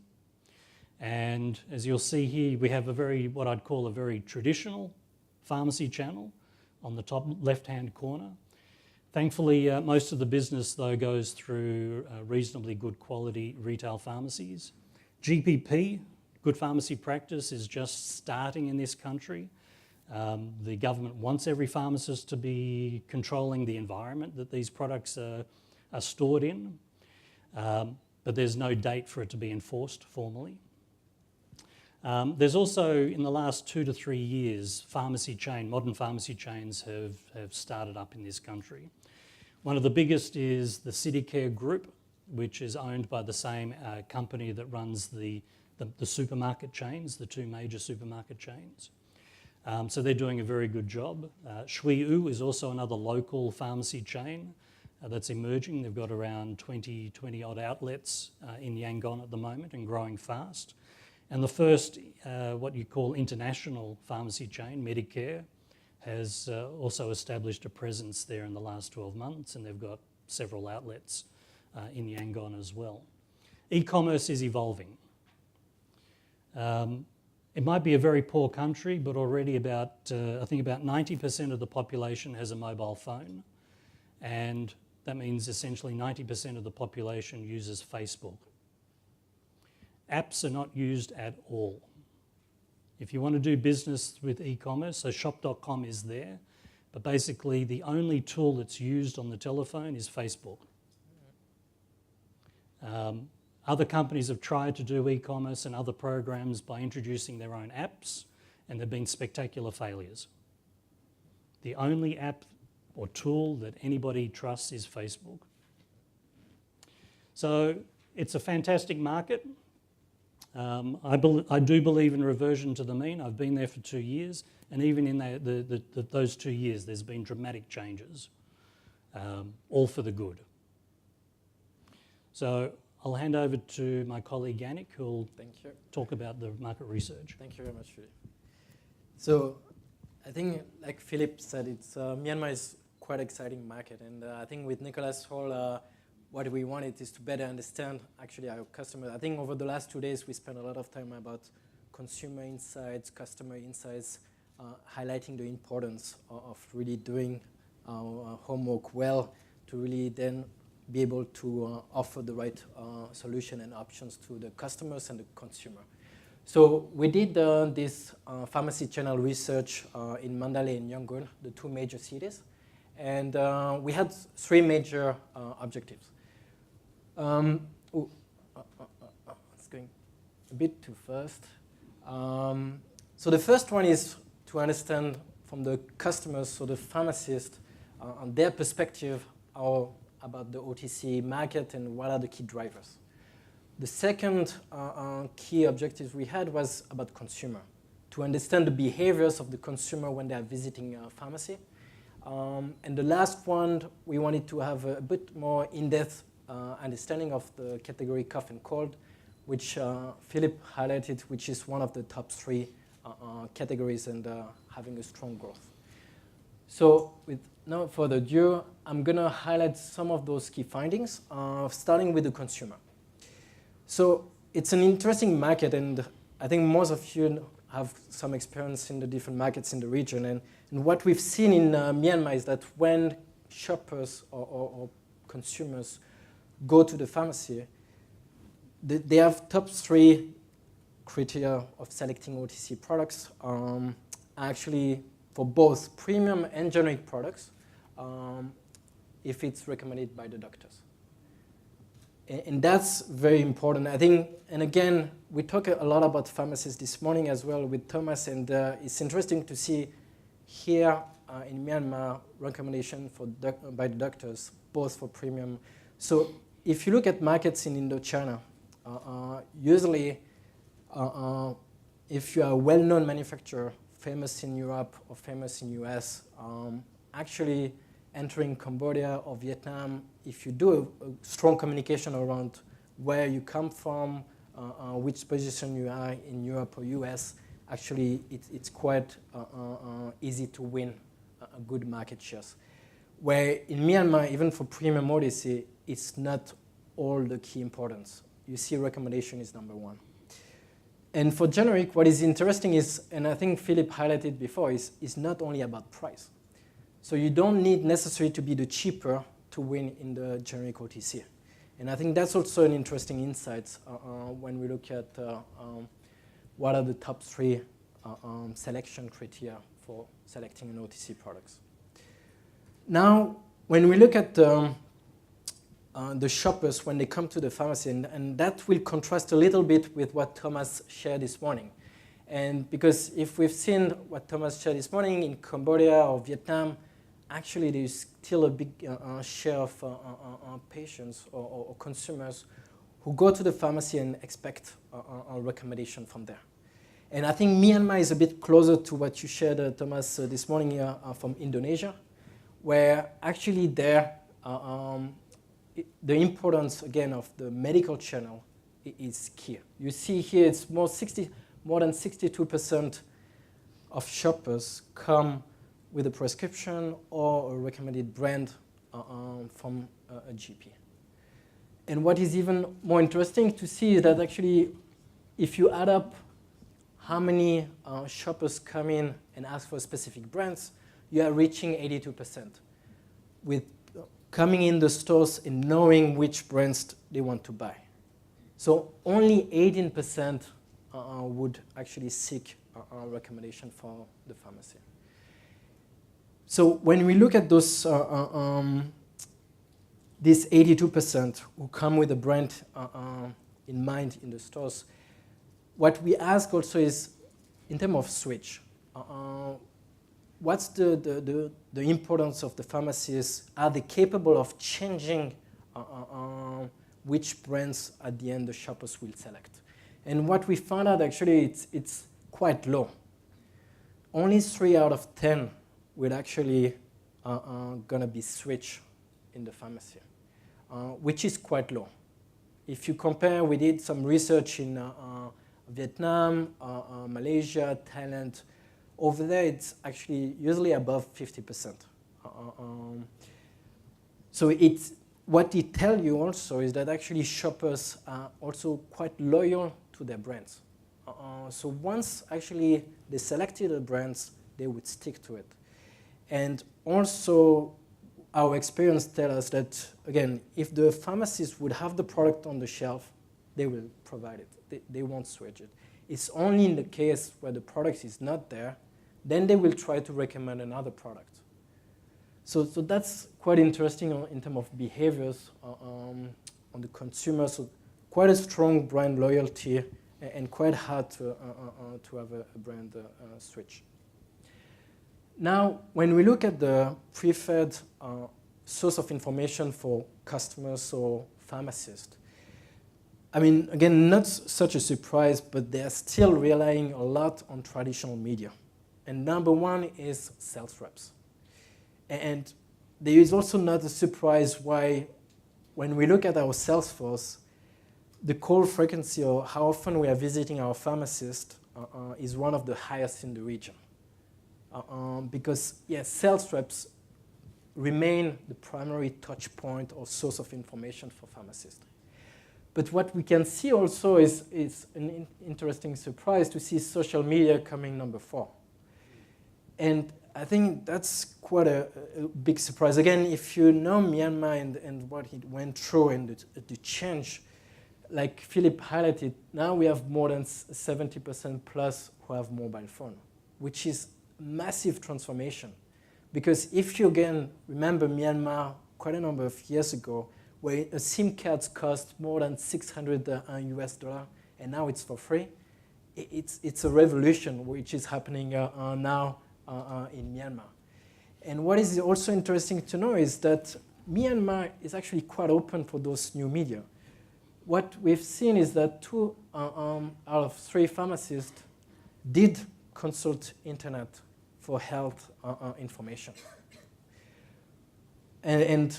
And as you'll see here, we have what I'd call a very traditional pharmacy channel on the top left-hand corner. Thankfully, most of the business, though, goes through reasonably good quality retail pharmacies. GPP, good pharmacy practice, is just starting in this country. The government wants every pharmacist to be controlling the environment that these products are stored in, but there's no date for it to be enforced formally. There's also, in the last 2 to 3 years, modern pharmacy chains have started up in this country. One of the biggest is the CityCare Group, which is owned by the same company that runs the supermarket chains, the 2 major supermarket chains. So they're doing a very good job. Shui U is also another local pharmacy chain that's emerging. They've got around 20 odd outlets in Yangon at the moment and growing fast. And the first, what you call international pharmacy chain, Medicare, has also established a presence there in the last 12 months, and they've got several outlets in Yangon as well. E-commerce is evolving. It might be a very poor country, but already I think about 90% of the population has a mobile phone, and that means essentially 90% of the population uses Facebook. Apps are not used at all. If you want to do business with e-commerce, so shop.com is there, but basically the only tool that's used on the telephone is Facebook. Other companies have tried to do e-commerce and other programs by introducing their own apps, and they've been spectacular failures. The only app or tool that anybody trusts is Facebook. So it's a fantastic market. I do believe in reversion to the mean. I've been there for 2 years, and even in those 2 years, there's been dramatic changes, all for the good. So I'll hand over to my colleague Yannick, who'll talk about the market research. Thank you very much, Philippe. So I think, like Philippe said, Myanmar is quite an exciting market, and I think with Nicolas' whole what we wanted is to better understand actually our customers. I think over the last 2 days we spent a lot of time about consumer insights, customer insights, highlighting the importance of really doing our homework well to really then be able to offer the right solution and options to the customers and the consumer. So we did this pharmacy channel research in Mandalay and Yangon, the 2 major cities, and we had 3 major objectives. It's going a bit too fast. So the first one is to understand from the customers, so the pharmacist, on their perspective, about the OTC market and what are the key drivers. The second key objective we had was about consumer, to understand the behaviors of the consumer when they are visiting a pharmacy. And the last one, we wanted to have a bit more in-depth understanding of the category cough and cold, which Philippe highlighted, which is one of the top 3 categories and having a strong growth. So with no further ado, I'm going to highlight some of those key findings, starting with the consumer. So it's an interesting market, and I think most of you have some experience in the different markets in the region. And what we've seen in Myanmar is that when shoppers or consumers go to the pharmacy, they have top 3 criteria of selecting OTC products. Actually, for both premium and generic products, if it's recommended by the doctors. And that's very important. I think, and again, we talked a lot about pharmacists this morning as well with Thomas, and it's interesting to see here in Myanmar recommendation by the doctors, both for premium. So if you look at markets in Indochina, usually if you are a well-known manufacturer, famous in Europe or famous in US, actually entering Cambodia or Vietnam, if you do a strong communication around where you come from, which position you are in Europe or US, actually it's quite easy to win a good market shares. Where in Myanmar, even for premium Odyssey, it's not all the key importance. You see recommendation is number one. And for generic, what is interesting is, and I think Philip highlighted before, is not only about price. So you don't need necessarily to be the cheaper to win in the generic OTC. And I think that's also an interesting insight when we look at what are the top 3 selection criteria for selecting an OTC products. Now, when we look at the shoppers when they come to the pharmacy, and that will contrast a little bit with what Thomas shared this morning. And because if we've seen what Thomas shared this morning in Cambodia or Vietnam, actually there's still a big share of patients or consumers who go to the pharmacy and expect a recommendation from there. And I think Myanmar is a bit closer to what you shared, Thomas, this morning from Indonesia, where actually there, the importance, again, of the medical channel is key. You see here it's more than 62% of shoppers come with a prescription or a recommended brand from a GP. And what is even more interesting to see is that actually, if you add up how many shoppers come in and ask for specific brands, you are reaching 82%, with coming in the stores and knowing which brands they want to buy. So only 18% would actually seek a recommendation for the pharmacy. So when we look at those, this 82% who come with a brand in mind in the stores, what we ask also is, in terms of switch, what's the importance of the pharmacists? Are they capable of changing which brands at the end the shoppers will select? And what we found out actually, it's quite low. Only 3 out of 10 will actually gonna be switched in the pharmacy, which is quite low. If you compare, we did some research in Vietnam, Malaysia, Thailand. Over there, it's actually usually above 50%. So it's, what it tells you also is that actually shoppers are also quite loyal to their brands. So once actually they selected the brands, they would stick to it. And also, our experience tells us that, again, if the pharmacist would have the product on the shelf, they will provide it. They won't switch it. It's only in the case where the product is not there, then they will try to recommend another product. So that's quite interesting in terms of behaviors on the consumer. So quite a strong brand loyalty and quite hard to have a brand switch. Now, when we look at the preferred source of information for customers or pharmacists, I mean, again, not such a surprise, but they're still relying a lot on traditional media. And number one is sales reps. And there is also not a surprise why, when we look at our sales force, the call frequency or how often we are visiting our pharmacist is one of the highest in the region. Because, yes, sales reps remain the primary touch point or source of information for pharmacists. But what we can see also is an interesting surprise to see social media coming number 4. And I think that's quite a big surprise. Again, if you know Myanmar and what it went through and the change, like Philip highlighted, now we have more than 70% plus who have mobile phone, which is massive transformation. Because if you again remember Myanmar quite a number of years ago, where a SIM card cost more than $600 US, and now it's for free. It's a revolution which is happening now in Myanmar. And what is also interesting to know is that Myanmar is actually quite open for those new media. What we've seen is that 2 out of 3 pharmacists did consult internet for health information. And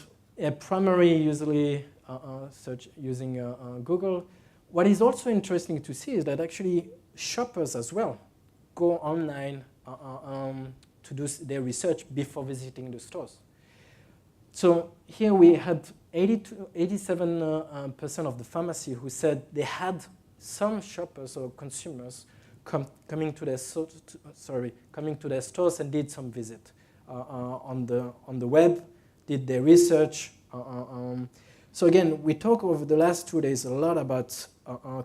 primary usually search using Google. What is also interesting to see is that actually shoppers as well go online to do their research before visiting the stores. So here we had 87% of the pharmacy who said they had some shoppers or consumers coming to their stores and did some visit on the web, did their research. So again, we talk over the last 2 days a lot about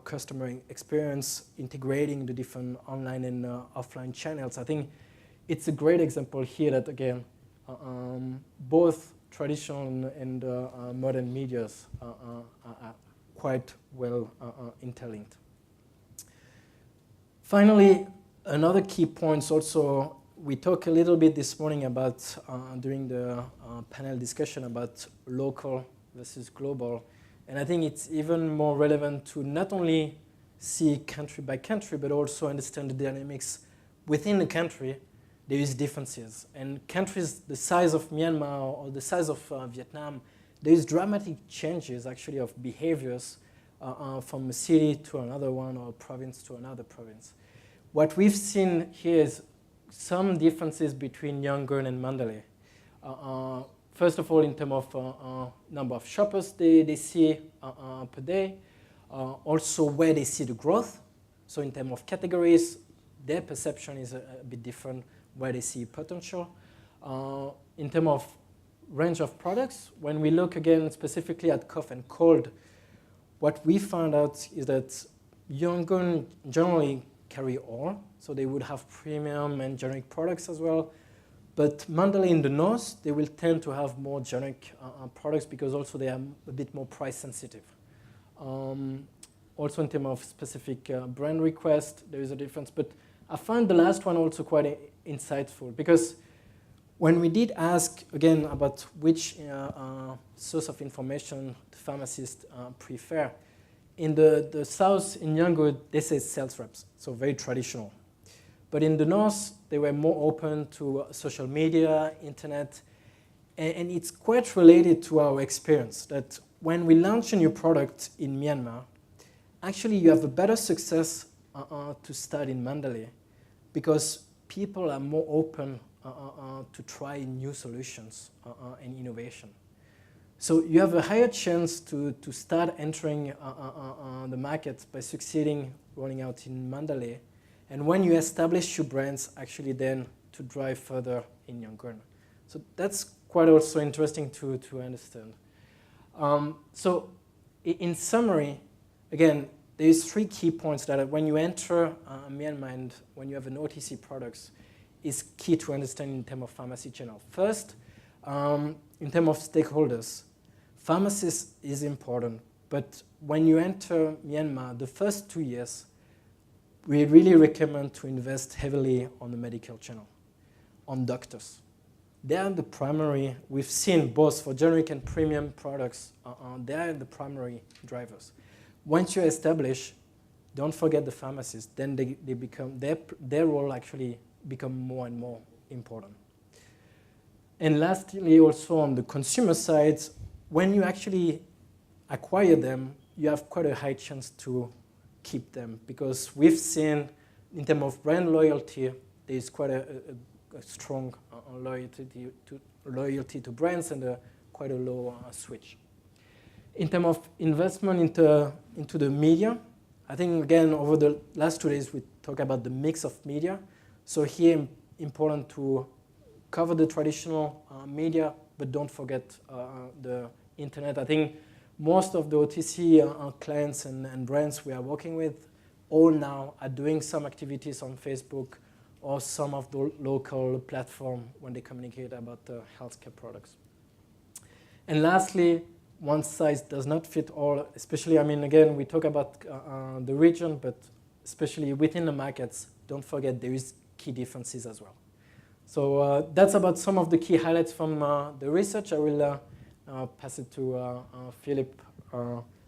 customer experience, integrating the different online and offline channels. I think it's a great example here that, again, both traditional and modern medias are quite well interlinked. Finally, another key point also, we talked a little bit this morning about, during the panel discussion, about local versus global. And I think it's even more relevant to not only see country by country, but also understand the dynamics within the country. There is differences. And countries the size of Myanmar or the size of Vietnam, there is dramatic changes actually of behaviors from a city to another one or a province to another province. What we've seen here is some differences between Yangon and Mandalay. First of all, in terms of number of shoppers they see per day, also where they see the growth. So in terms of categories, their perception is a bit different, where they see potential. In terms of range of products, when we look again specifically at cough and cold, what we found out is that Yangon generally carry all, so they would have premium and generic products as well. But Mandalay in the north, they will tend to have more generic products because also they are a bit more price sensitive. Also in terms of specific brand request, there is a difference. But I found the last one also quite insightful because when we did ask, again, about which source of information the pharmacists prefer, in the south, in Yangon, they say sales reps, so very traditional. But in the north, they were more open to social media, internet, and it's quite related to our experience that when we launch a new product in Myanmar, actually you have a better success to start in Mandalay because people are more open to try new solutions and innovation. So you have a higher chance to start entering the market by succeeding rolling out in Mandalay. And when you establish your brands, actually then to drive further in Yangon. So that's quite also interesting to understand. So in summary, again, there's 3 key points that when you enter Myanmar and when you have an OTC products, is key to understand in terms of pharmacy channel. First, in terms of stakeholders, pharmacists is important, but when you enter Myanmar, the first 2 years, we really recommend to invest heavily on the medical channel, on doctors. They are the primary, we've seen both for generic and premium products, they are the primary drivers. Once you establish, don't forget the pharmacists, then they become, their role actually become more and more important. And lastly, also on the consumer side, when you actually acquire them, you have quite a high chance to keep them because we've seen in terms of brand loyalty, there is quite a strong loyalty to brands and quite a low switch. In terms of investment into the media, I think again over the last 2 days we talk about the mix of media. So here important to cover the traditional media, but don't forget the internet. I think most of the OTC clients and brands we are working with all now are doing some activities on Facebook or some of the local platform when they communicate about the healthcare products. And lastly, one size does not fit all, especially, I mean, again, we talk about the region, but especially within the markets, don't forget there is key differences as well. So that's about some of the key highlights from the research. I will pass it to Philip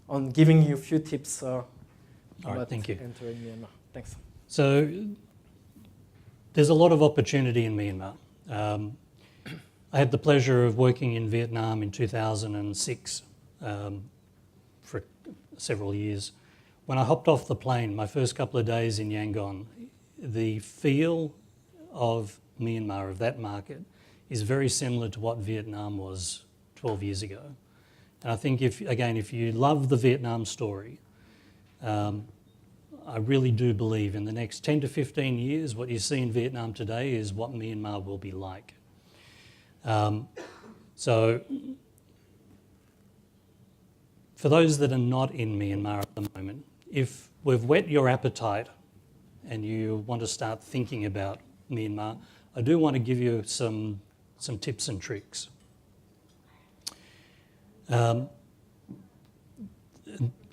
on giving you a few tips about thank you. entering Myanmar. Thanks. So there's a lot of opportunity in Myanmar. I had the pleasure of working in Vietnam in 2006 for several years. When I hopped off the plane, my first couple of days in Yangon, the feel of Myanmar, of that market, is very similar to what Vietnam was 12 years ago. And I think, if you love the Vietnam story, I really do believe in the next 10 to 15 years, what you see in Vietnam today is what Myanmar will be like. So for those that are not in Myanmar at the moment, if we've whet your appetite and you want to start thinking about Myanmar, I do want to give you some tips and tricks.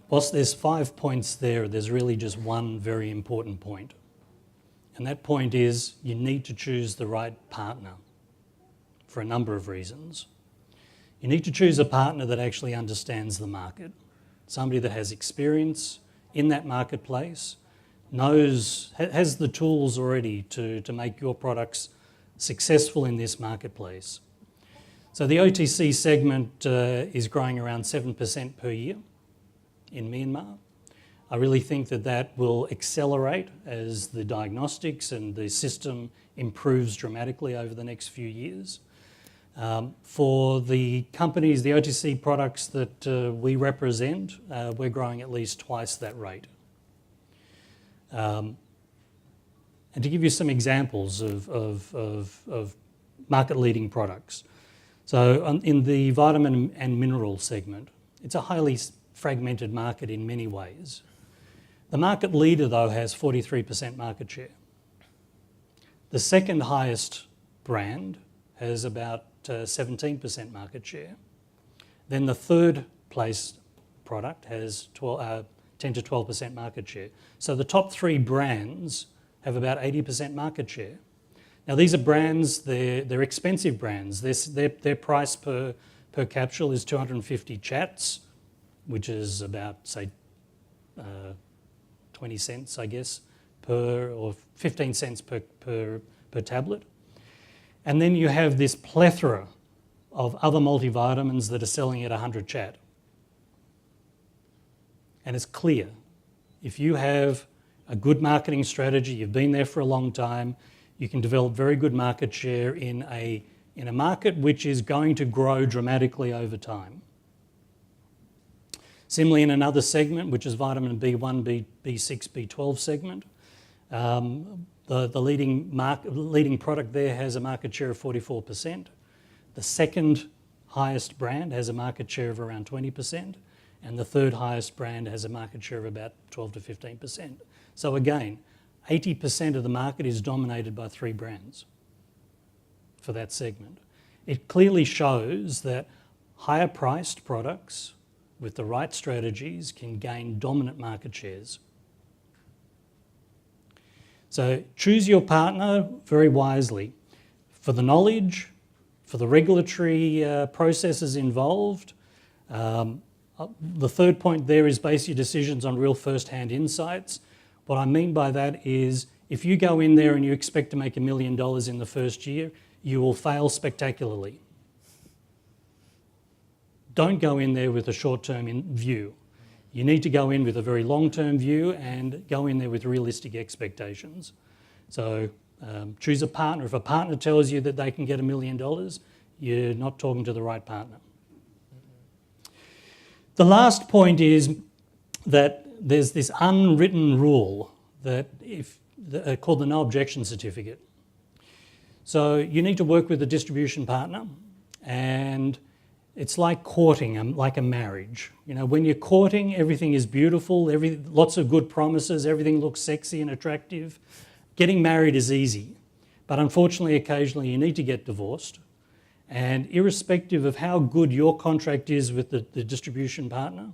Whilst there's 5 points there, there's really just one very important point. And that point is you need to choose the right partner for a number of reasons. You need to choose a partner that actually understands the market, somebody that has experience in that marketplace, has the tools already to make your products successful in this marketplace. So the OTC segment is growing around 7% per year in Myanmar. I really think that will accelerate as the diagnostics and the system improves dramatically over the next few years. For the companies, the OTC products that we represent, we're growing at least twice that rate. And to give you some examples of market-leading products. So in the vitamin and mineral segment, it's a highly fragmented market in many ways. The market leader, though, has 43% market share. The second highest brand has about 17% market share. Then the third place product has 10 to 12% market share. So the top three brands have about 80% market share. Now these are brands, they're expensive brands. Their price per capsule is 250 chats, which is about, say, 20 cents, I guess, or 15 cents per tablet. And then you have this plethora of other multivitamins that are selling at 100 chat. And it's clear, if you have a good marketing strategy, you've been there for a long time, you can develop very good market share in a market which is going to grow dramatically over time. Similarly, in another segment, which is vitamin B1, B6, B12 segment, the leading product there has a market share of 44%. The second highest brand has a market share of around 20%, and the third highest brand has a market share of about 12 to 15%. So again, 80% of the market is dominated by three brands for that segment. It clearly shows that higher priced products with the right strategies can gain dominant market shares. So choose your partner very wisely for the knowledge, for the regulatory processes involved. The third point there is base your decisions on real first-hand insights. What I mean by that is if you go in there and you expect to make $1 million in the first year, you will fail spectacularly. Don't go in there with a short-term view. You need to go in with a very long-term view and go in there with realistic expectations. So choose a partner. If a partner tells you that they can get $1 million, you're not talking to the right partner. The last point is that there's this unwritten rule that called the No Objection Certificate. So you need to work with a distribution partner, and it's like courting, like a marriage. You know, when you're courting, everything is beautiful, lots of good promises, everything looks sexy and attractive. Getting married is easy, but unfortunately, occasionally you need to get divorced, And irrespective of how good your contract is with the distribution partner,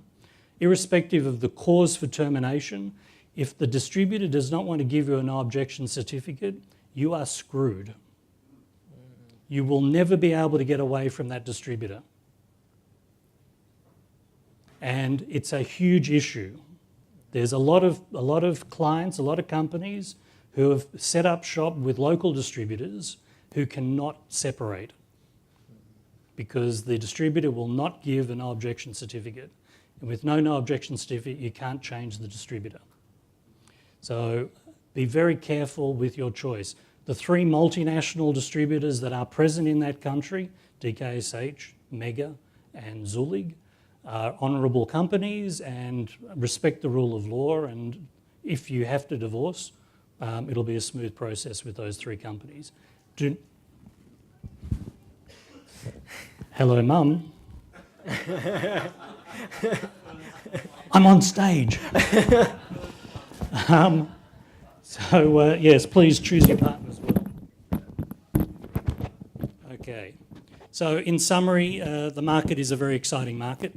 irrespective of the cause for termination, if the distributor does not want to give you a no objection certificate, you are screwed. You will never be able to get away from that distributor. And it's a huge issue. There's a lot of clients, a lot of companies who have set up shop with local distributors who cannot separate because the distributor will not give a no objection certificate. And with no objection certificate, you can't change the distributor. So be very careful with your choice. The 3 multinational distributors that are present in that country, DKSH, Mega and Zulig, are honourable companies and respect the rule of law, and if you have to divorce, it'll be a smooth process with those 3 companies. Hello, Mum. I'm on stage. Yes, please choose your partner as well. Okay. So in summary, the market is a very exciting market.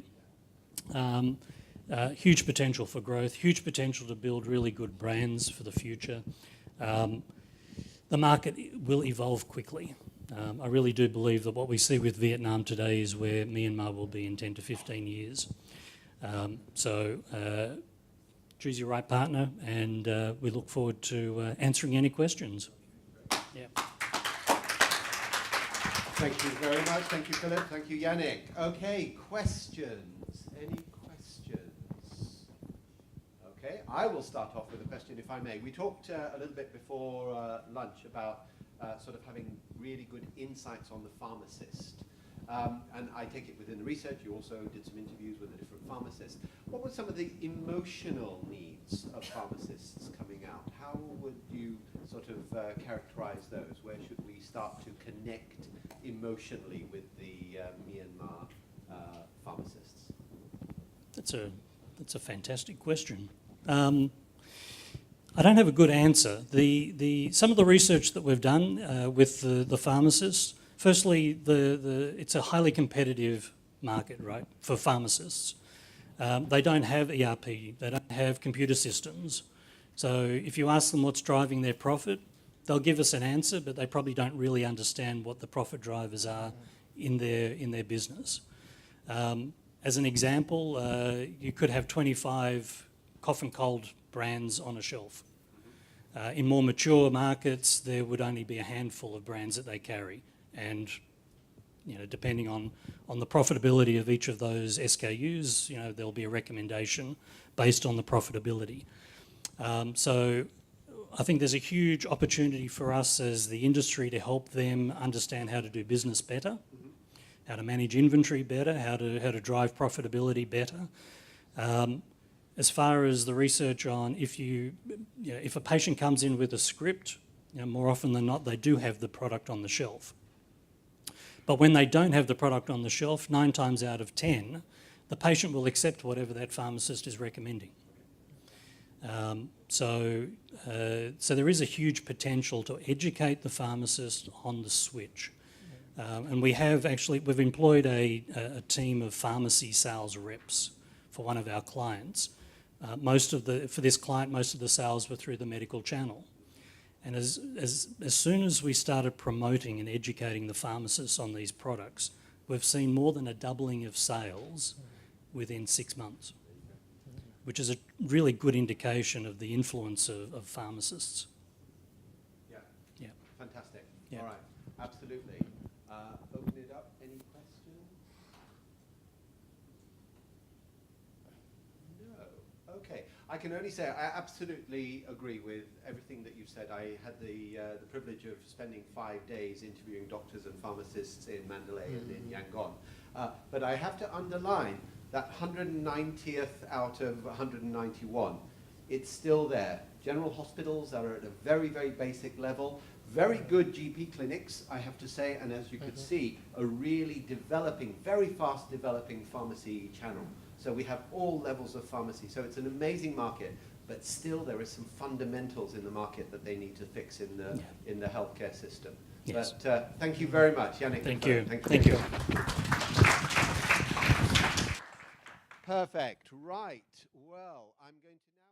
Huge potential for growth, huge potential to build really good brands for the future. The market will evolve quickly. I really do believe that what we see with Vietnam today is where Myanmar will be in 10 to 15 years. Choose your right partner, and we look forward to answering any questions. Yeah. Thank you very much. Thank you, Philip. Thank you, Yannick. Okay, questions? Any questions? Okay, I will start off with a question, if I may. We talked a little bit before lunch about sort of having really good insights on the pharmacist. And I take it within the research, you also did some interviews with the different pharmacists. What were some of the emotional needs of pharmacists coming out? How would you sort of characterize those? Where should we start to connect emotionally with the Myanmar pharmacists? That's a fantastic question. I don't have a good answer. Some of the research that we've done with the pharmacists, firstly, it's a highly competitive market, right, for pharmacists. They don't have ERP, they don't have computer systems. So if you ask them what's driving their profit, they'll give us an answer, but they probably don't really understand what the profit drivers are in their business. As an example, you could have 25 cough and cold brands on a shelf. In more mature markets, there would only be a handful of brands that they carry. And depending on the profitability of each of those SKUs, there'll be a recommendation based on the profitability. So I think there's a huge opportunity for us as the industry to help them understand how to do business better, how to manage inventory better, how to drive profitability better. As far as the research on if a patient comes in with a script, more often than not, they do have the product on the shelf. But when they don't have the product on the shelf, 9 times out of 10, the patient will accept whatever that pharmacist is recommending. So there is a huge potential to educate the pharmacist on the switch. And we've employed a team of pharmacy sales reps for one of our clients. For this client, most of the sales were through the medical channel. And as soon as we started promoting and educating the pharmacists on these products, we've seen more than a doubling of sales within 6 months, which is a really good indication of the influence of pharmacists. Yeah. Yeah. Fantastic. Yeah. All right. Absolutely. Open it up. Any questions? No. Okay. I can only say I absolutely agree with everything that you've said. I had the privilege of spending 5 days interviewing doctors and pharmacists in Mandalay and in Yangon. But I have to underline that 190th out of 191, it's still there. General hospitals are at a very, very basic level. Very good GP clinics, I have to say, and as you could see, a really developing, very fast developing pharmacy channel. So we have all levels of pharmacy. So it's an amazing market, but still there are some fundamentals in the market that they need to fix in the healthcare system. Yes. But thank you very much, Yannick. Thank you. Thank you. Thank you. Perfect. Right. Well, I'm going to now.